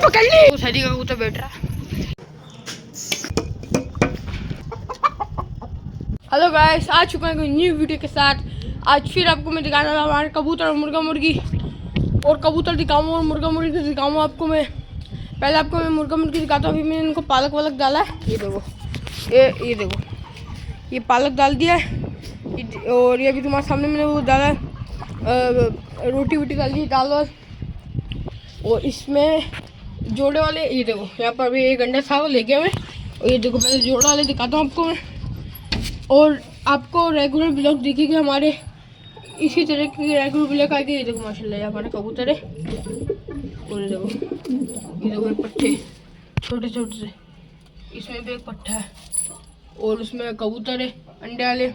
पकड़ ली। वो सैदी का कबूतर बैठ रहा। हेलो गाइस, आ चुका है न्यू वीडियो के साथ। आज फिर आपको मैं दिखाने वाला हमारे कबूतर और मुर्गा मुर्गी, और कबूतर दिखाऊँ और मुर्गा मुर्गी दिखाऊँ आपको मैं। पहले आपको मैं मुर्गा मुर्गी दिखाता हूँ। अभी मैंने इनको पालक वालक डाला है। ये देखो, ये देखो, ये पालक डाल दिया है। और ये अभी तुम्हारे सामने मैंने वो डाला है, रोटी वोटी डाल दी दाल वाल। और इसमें जोड़े वाले, ये देखो यहाँ पर अभी एक अंडा था वो लेके मैं। और ये देखो पहले जोड़े वाले दिखाता हूँ आपको मैं। और आपको रेगुलर ब्लॉग दिखेगा हमारे, इसी तरह की रेगुलर ब्लॉग आएगी। ये देखो माशाल्लाह ये हमारे कबूतर है। और ये देखो ये पट्टे छोटे छोटे से, इसमें भी एक पट्टा है और उसमें कबूतर है अंडे वाले।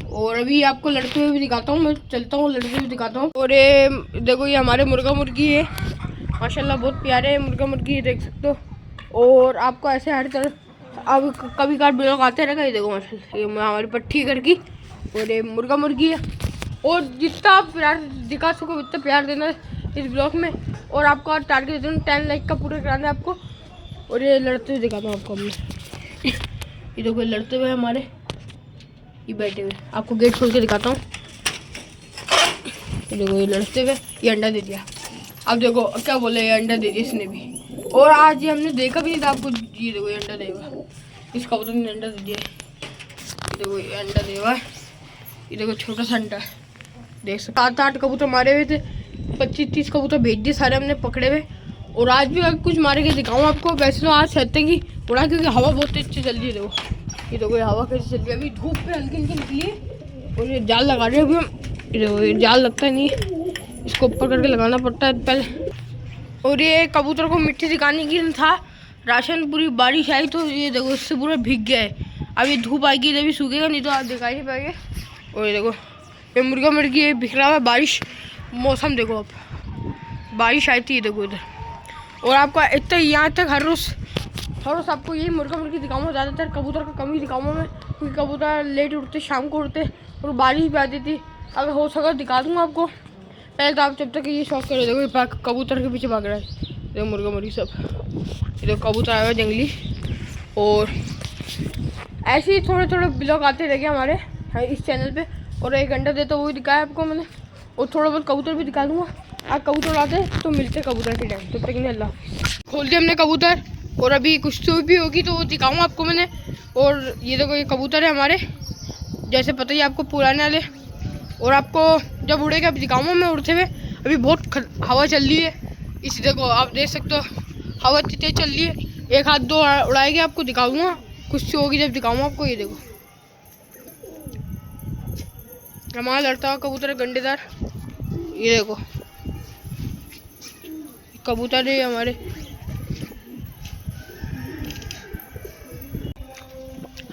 और अभी आपको लड़ते हुए भी दिखाता हूँ, मैं चलता हूँ लड़ते हुए दिखाता हूँ। और ये देखो ये हमारे मुर्गा मुर्गी है माशाल्लाह, बहुत प्यारे है मुर्गा मुर्गी, ये देख सकते हो। और आपको ऐसे हर तरफ अब कभी कभार ब्लॉग आते रहेगा। ये देखो माशाल्लाह ये हमारी पट्टी घर की, और ये मुर्गा मुर्गी है। और जितना आप प्यार दिखा सको उतना प्यार देना इस ब्लॉग में। और आपको टारगेट देना 10 लाइक का पूरा कराना है आपको। और ये लड़ते हुए दिखाता हूँ आपको हमने। ये देखो लड़ते हुए हमारे, ये बैठे हुए, आपको गेट खोल के दिखाता हूँ। ये देखो ये लड़ते हुए, ये अंडा दे दिया। अब देखो क्या बोले, ये अंडा दे दिया इसने भी। और आज ये हमने देखा भी नहीं था आपको। ये देखो ये अंडा देगा, इस कबूतर ने अंडा दे दिया। ये देखो ये अंडा देगा, ये देखो छोटा सा अंडा देख सकते। 7-8 कबूतर मारे हुए थे, 25-30 कबूतर भेज दिए सारे हमने पकड़े हुए। और आज भी अगर कुछ मारे के दिखाऊँ आपको। वैसे तो आज सहते की उड़ा, क्योंकि हवा बहुत तेज चल रही है। देखो ये देखो ये हवा कैसे चल रही है। अभी धूप पे हल्की हल्की निकली है। और ये जाल लगा रहे हैं अभी हम। ये देखो ये जाल लगता नहीं है, इसको ऊपर करके लगाना पड़ता है पहले। और ये कबूतर को मिट्टी दिखाने की था, राशन पूरी बारिश आई तो ये देखो इससे पूरा भीग गया है। अब ये धूप आएगी तभी सूखेगा, नहीं तो आप दिखा नहीं पाएंगे। और ये देखो ये मुर्गा मुर्गी ये बिखरा हुआ है। बारिश मौसम देखो, अब बारिश आई थी ये देखो इधर। और आपको इतना यहाँ तक हर रोज़ आपको यही मुर्गा मुर्गी दिखाऊंगा। ज़्यादातर कबूतर का कम ही दिखाऊंगा मैं, क्योंकि कबूतर लेट उठते, शाम को उठते और बारिश भी आ जाती। अगर हो सका दिखा दूँगा आपको। पहले तो आप जब तक ये शौक करो। देखो ये कबूतर के पीछे भाग रहा है, देखो मुर्गा मुर्गी सब। ये देखो कबूतर आया हुआ जंगली। और ऐसे ही थोड़े थोड़े ब्लॉग आते रहेंगे हमारे इस चैनल पे। और एक अंडा देता वो दिखाया आपको मैंने, और थोड़ा बहुत कबूतर भी दिखा दूँगा। आप कबूतर आते तो मिलते कबूतर के टाइम। तब तक नहीं, अल्लाह। खोल दिया हमने कबूतर, और अभी कुछ तो भी होगी तो वो दिखाऊँगा आपको मैंने। और ये देखो ये कबूतर है हमारे, जैसे पता ही आपको पुराने वाले। और आपको जब उड़ेगा अभी दिखाऊंगा मैं उड़ते हुए। अभी बहुत हवा चल रही है, इस देखो आप देख सकते हो हवा इतनी तेज चल रही है। एक हाथ दो उड़ाएगी आपको दिखाऊंगा, कुछ होगी जब दिखाऊंगा आपको। ये देखो हमारा लड़ता हुआ कबूतर है गंडेदार। ये देखो कबूतर है हमारे।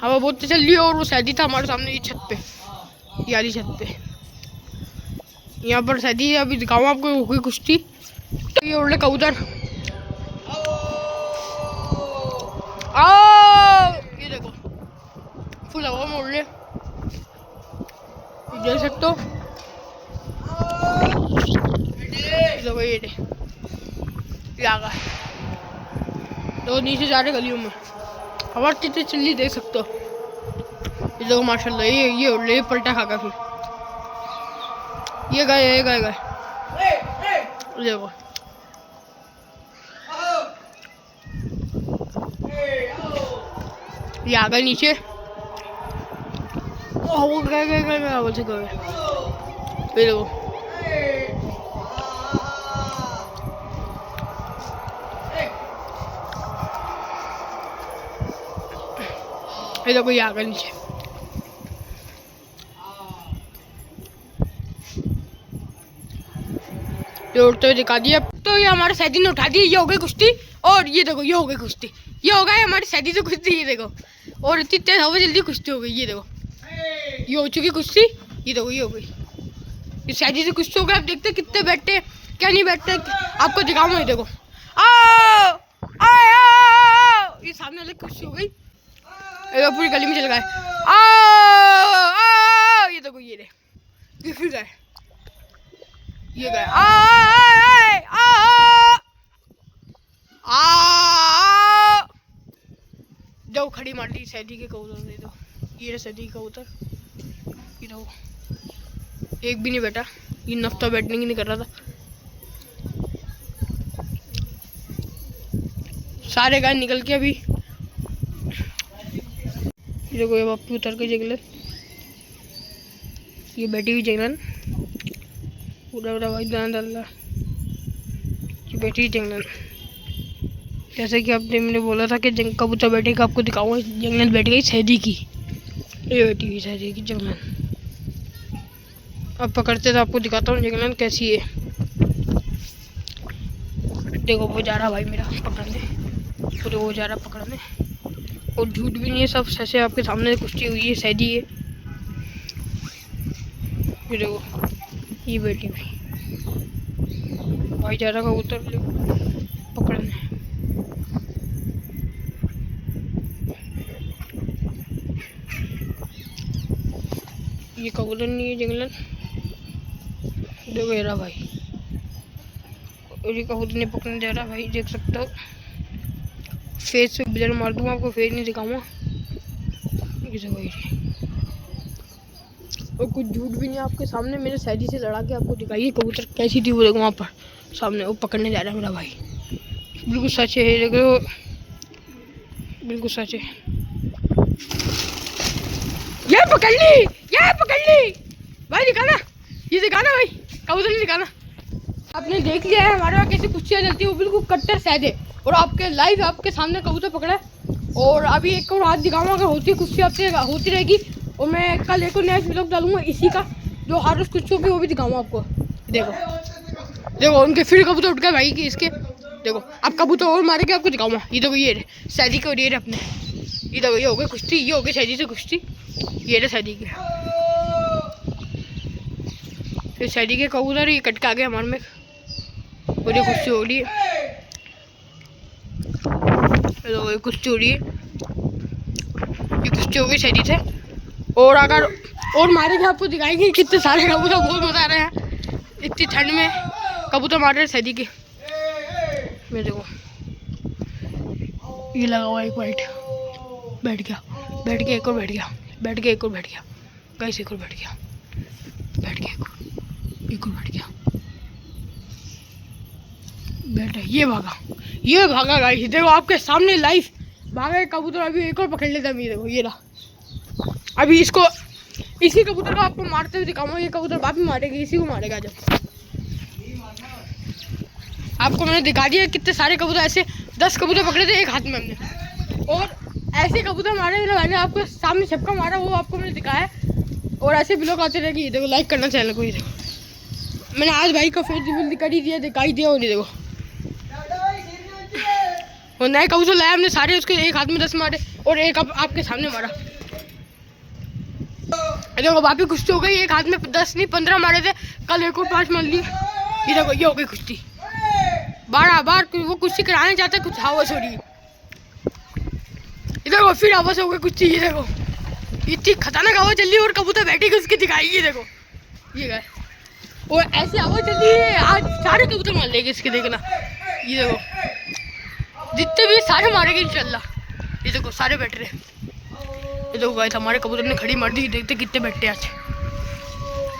हवा बहुत तेज चल रही है। और वो सैदी था हमारे सामने, ये छत पे, ये वाली छत पे, यहाँ पर सैदी है। अभी दिखाऊँ आपको कोई कुश्ती। तो ये उड़े कबूतर, आओ ये देखो फुल हवा में उड़ रहे, देख सकते हो। देखो ये आ गया, तो नीचे जा रहे गलियों में, हवा तेज चल रही, देख सकते हो। ये देखो माशाल्लाह ये उड़ रहे, पलटा खाकर फिर ये गए देखो। ये आ गए नीचे, वो गए बोल से गए। ये देखो ये आ गए नीचे। ये उड़ते हुए दिखा दिया। तो ये हमारे सैदी ने उठा दी, ये हो गई कुश्ती। और ये देखो ये हो गई कुश्ती, ये हो गई हमारी सैदी से कुश्ती। ये देखो, और इतनी तेज हवा जल्दी कुश्ती हो गई। ये देखो ये हो चुकी कुश्ती। ये देखो ये हो गई, ये सैदी से कुश्ती हो गई। आप देखते कितने बैठते क्या नहीं बैठते, आपको दिखाऊंगा। ये देखो आओ ये सामने वाले कुश्ती हो गई, पूरी गली में चल गए। आओ ये देखो ये फिर गए, ये गए। मार दी सैदी के कबूतर ने। तो ये रहा सैदी का कबूतर, ये रहा, एक भी नहीं बैठा, ये नफ्ता बैठने की नहीं कर रहा था। सारे गाय निकल के अभी देखो ये पप्पी उतर के जंगलन, ये बैठी हुई जंगलन, पूरा भाई दाना डाल रहा, ये बैठी हुई जंगलन। जैसे कि आपने मैंने बोला था कि कबूतर बैठे का आपको दिखाऊंगा, जंगलन बैठ गई सैदी की, ये बैठी हुई सैदी की जंगलन। अब पकड़ते तो आपको दिखाता हूँ जंगलन कैसी है। देखो वो जा रहा भाई मेरा पकड़ने, पूरे वो जा रहा पकड़ने, और झूठ भी नहीं है, सब सच है, आपके सामने कुश्ती हुई है, सैदी है। ये देखो ये बैठी हुई, भाई जा रहा कबूतर पकड़ने। ये कबूतर नहीं है जंगलन, देखो ये रहा भाई, और ये कबूतर नहीं पकड़ने जा रहा भाई, देख सकते हो। फेस पे ब्लेड मार दूंगा, आपको फेस नहीं दिखाऊंगा। और कुछ झूठ भी नहीं आपके सामने, मेरे सैदी से लड़ा के आपको दिखाइए कबूतर कैसी थी। वो देखो वहाँ पर सामने वो पकड़ने जा रहा है मेरा भाई, बिल्कुल सच है, देखो बिल्कुल सच है। ये पकड़ ली भाई, दिखाना, ये दिखाना भाई, कबूतर नहीं दिखाना। आपने देख लिया है हमारे वहाँ कैसी कुश्तियाँ चलती है, वो बिल्कुल कट्टर सैद है, और आपके लाइव आपके सामने कबूतर पकड़ा है। और अभी एक और हाथ दिखाऊंगा, अगर होती कुश्ती आपसे होती रहेगी, और मैं कल एक और नेक्स्ट व्लॉग डालूंगा इसी का, जो हर रोज कुश्ती होगी वो भी दिखाऊंगा आपको। देखो उनके फिर कबूतर उठ गए भाई की इसके, देखो अब कबूतर और मारेंगे आपको दिखाऊंगा। ये देखो ये सैदी के और ये अपने, ये देखो ये हो गई कुश्ती, ये हो गई सैदी से कुश्ती, ये रहे सैदी के, फिर सैदी के कबूतर ये कट के आ गए हमारे में, और ये कुश्ती हो रही है, ये कुश्ती हो रही है, ये कुश्ती हो गई सैदी से। और अगर और मारेंगे आपको दिखाएंगे कितने सारे कबूतर, बहुत मजा आ रहे हैं इतनी ठंड में कबूतर मार रहे सैदी के। मैं देखो ये लगा हुआ एक वाइट, बैठ गया एक और बैठ गया, एक और बैठ गया गाइस, एक और बैठ गया, एक और बैठ गया, बैठा, ये भागा गाइस, देखो आपके सामने लाइव भागा कबूतर। अभी एक और पकड़ लेता है, देखो ये रहा, अभी इसको इसी कबूतर को आपको मारते हुए दिखाऊंगा। ये कबूतर बाप ही मारेगा, इसी को मारेगा। जब आपको मैंने दिखा दिया कितने सारे कबूतर, ऐसे 10 कबूतर पकड़े थे एक हाथ में हमने, और ऐसे कबूतर मारे मेरे भाई ने, आपको सामने छपका मारा वो आपको मैंने दिखाया। और ऐसे ब्लॉग आते रहेगी, देखो लाइक करना चैनल को। ये देखो मैंने आज भाई का फेस रिवील कर ही दिया, दिखाई दिया। और ये देखो और नए कबूतर लाया हमने सारे, उसके एक हाथ में 10 मारे और एक आपके सामने मारा। देखो वापिस कुश्ती हो गई, एक हाथ में 10 नहीं 15 मारे थे, कल एक और 5 मार लिए। ये देखो ये हो गई कुश्ती, बार वो कुश्ती कराने जाते कुछ हवस हो रही है। देखो फिर हवस हो गई कुश्ती, ये देखो इतनी खतरनाक हवा चल रही है, और कबूतर बैठेगी उसकी दिखाएगी। देखो ये गए, और ऐसी हवा चल रही है आज सारे कबूतर मार लेंगे इसके, देखना ये देखो जितने भी सारे मारेंगे इंशाल्लाह। ये देखो सारे बैठ रहे, ये देखो गाइस हमारे कबूतर ने खड़ी मार दी। देखते कितने बैठते आज,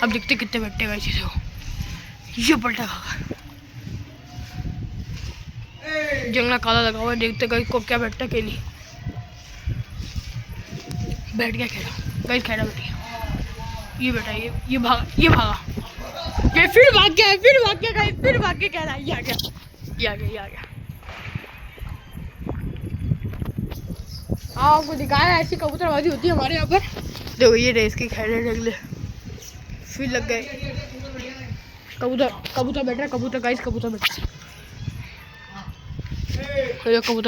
अब देखते कितने बैठते गाइस। ये देखो ये पलटा खा, जंगला काला लगा हुआ है, देखते गाइस को क्या बैठता क्या नहीं। बैठ गया खेड़ा गाइस, खेड़ा बैठ गया, ये बैठा, ये भागा, ये फिर भाग गया गाइस, फिर भाग के कह रहा है, ये आ गया। आपको दिखाया ऐसी कबूतरबाजी होती है हमारे यहाँ पर। देखो ये रेस की खेड़े निकले, फिर लग गए। कबूतर बैठ रहा, कबूतर बैठ रहा, कबूतर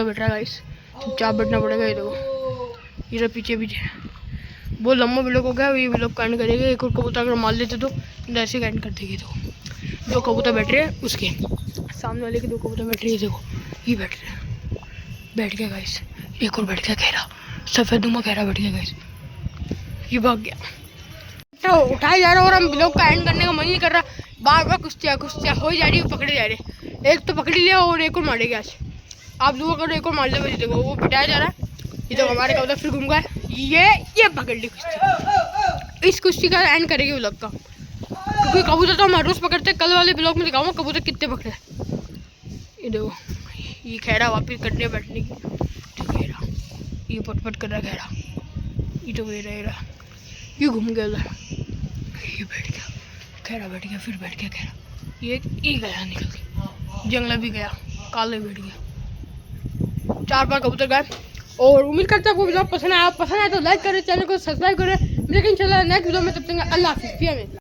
बैठ रहा गाइस, चुपचाप बैठना पड़ेगा। ये देखो ये पीछे बहुत लंबा व्लॉग हो गया, ये व्लॉग का एंड करेंगे। एक और कबूतर अगर मार लेते तो ऐसे एंड कर देंगे। तो 2 कबूतर बैठ रहे हैं, उसके सामने वाले के 2 कबूतर बैठ रहे हैं, देखो ये बैठ रहे हैं, बैठ गया गाइस, एक और बैठ गया खेरा, सफ़ेद दुमा खेरा बैठ गया गाइस, ये भाग गया। तो उठाया जा रहा है और हम ब्लॉग का एंड करने का मन नहीं कर रहा, बार कुश्तियाँ हो जा रही है, पकड़े जा रहे। एक तो पकड़ लिया और एक और मारेगा आज, आप लोगों को एक और मार ले। देखो वो पिटाया जा रहा है, ये तो हमारे कबूतर फिर घूम गए। ये पकड़ ली कुश्ती। इस कुश्ती का एंड करेगी वो लोग का, क्योंकि कबूतर तो हम हर रोज पकड़ते हैं। कल वाले ब्लॉग में दिखाऊंगा कबूतर कितने पकड़े। ये देखो ये खैरा वापिस करने बैठने की, खैरा ये पटपट कर रहा खैरा, ये तो ये रहा, ये घूम गया उधर, ये बैठ गया खैरा, बैठ गया फिर बैठ गया खैरा, ये गया निकल गया, जंगला भी गया, काले बैठ गया। 4 बार कबूतर गए। और उम्मीद करता हूँ वीडियो पसंद आया तो लाइक करें, चैनल को सब्सक्राइब करें। लेकिन चलो नेक्स्ट वीडियो में तब तक अल्लाह हाफिज़।